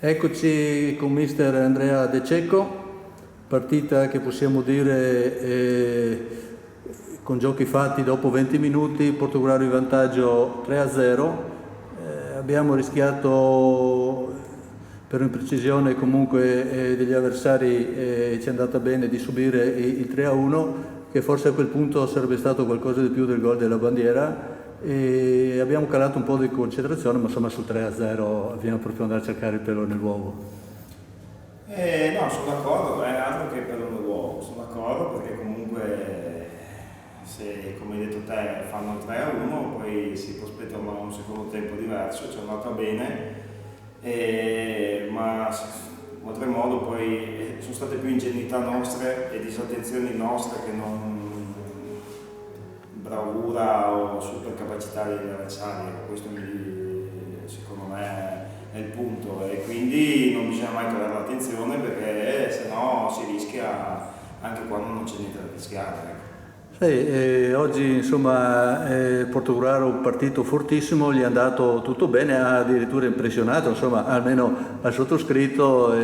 Eccoci con mister Andrea De Cecco, partita che possiamo dire con giochi fatti dopo 20 minuti, Portogallo in vantaggio 3-0. Abbiamo rischiato per imprecisione comunque degli avversari, ci è andata bene di subire il 3-1, che forse a quel punto sarebbe stato qualcosa di più del gol della bandiera. E abbiamo calato un po' di concentrazione, ma insomma sul 3-0 abbiamo proprio andato a cercare il pelo nell'uovo. No, sono d'accordo, è altro che pelo nell'uovo, sono d'accordo perché comunque se, come hai detto te, fanno il 3-1 poi si prospettano un secondo tempo diverso, ci è andata bene, ma oltremodo poi sono state più ingenuità nostre e disattenzioni nostre che non bravura o super capacità degli avversari. Questo secondo me è il punto, e quindi non bisogna mai togliere l'attenzione perché sennò si rischia anche quando non c'è niente da rischiare. Sì, oggi insomma Portogallo partito fortissimo, gli è andato tutto bene, ha addirittura impressionato, insomma almeno al sottoscritto.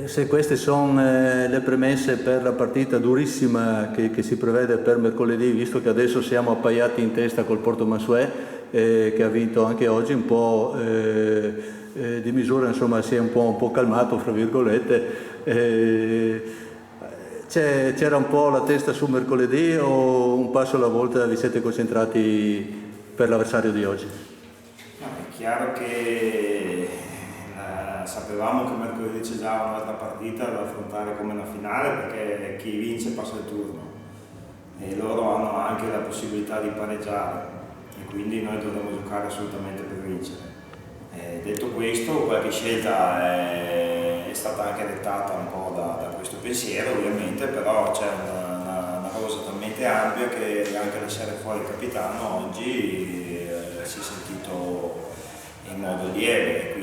Se queste sono le premesse per la partita durissima che si prevede per mercoledì, visto che adesso siamo appaiati in testa col Porto Mansuè, che ha vinto anche oggi, un po' di misura insomma si è un po' calmato, fra virgolette. C'era un po' la testa su mercoledì o un passo alla volta vi siete concentrati per l'avversario di oggi? No, è chiaro che sapevamo che mercoledì c'è già un'altra partita da affrontare come una finale, perché chi vince passa il turno e loro hanno anche la possibilità di pareggiare e quindi noi dovremmo giocare assolutamente per vincere. Detto questo, qualche scelta è stata anche dettata un po' da questo pensiero ovviamente, però c'è una rosa talmente ampia che anche lasciare fuori il capitano oggi si è sentito in modo lieve,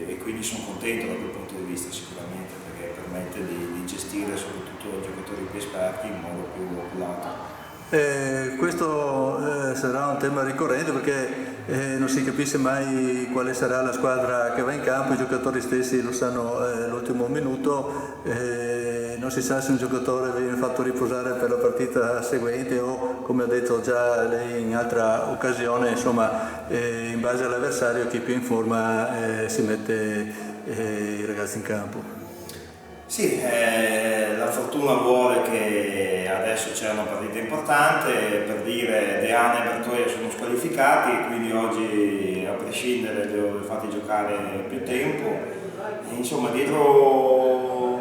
e quindi sono contento da quel punto di vista sicuramente, perché permette di gestire soprattutto i giocatori più esperti in modo più oculato. Questo sarà un tema ricorrente perché non si capisce mai quale sarà la squadra che va in campo, i giocatori stessi lo sanno all'ultimo minuto, non si sa se un giocatore viene fatto riposare per la partita seguente o, come ha detto già lei in altra occasione, insomma in base all'avversario chi più in forma si mette i ragazzi in campo. Sì, la fortuna vuole che adesso c'è una partita importante, per dire Deana e Bertoia sono squalificati, quindi oggi a prescindere li ho fatti giocare più tempo. Insomma, dietro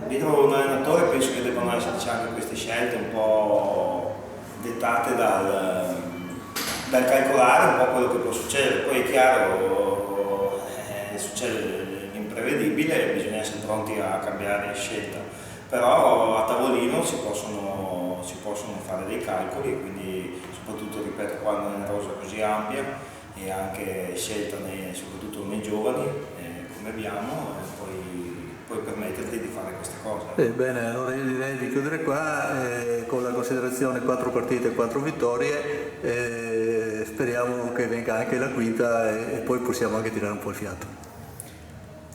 un allenatore penso che debbano esserci anche queste scelte un po' dettate dal calcolare un po' quello che può succedere. Poi è chiaro, succede l'imprevedibile e bisogna essere pronti a cambiare scelta, però a tavolino si possono fare dei calcoli, quindi soprattutto, ripeto, quando è una rosa così ampia e anche scelta soprattutto nei giovani come abbiamo, puoi permetterti di fare queste cose. Bene, allora io direi di chiudere qua con la considerazione 4 partite e 4 vittorie, speriamo che venga anche la quinta e poi possiamo anche tirare un po' il fiato.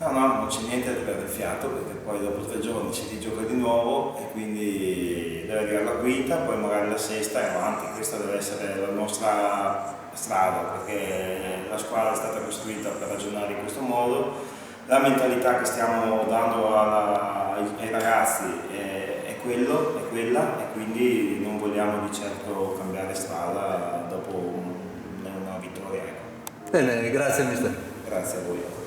No, non c'è niente da tirare il fiato, perché poi dopo 3 giorni si rigioca di nuovo e quindi deve arrivare la quinta, poi magari la sesta e avanti. Questa deve essere la nostra strada, perché la squadra è stata costruita per ragionare in questo modo, la mentalità che stiamo dando ai ragazzi è quella, e quindi non vogliamo di certo cambiare strada dopo una vittoria. Bene, grazie mister. Grazie a voi.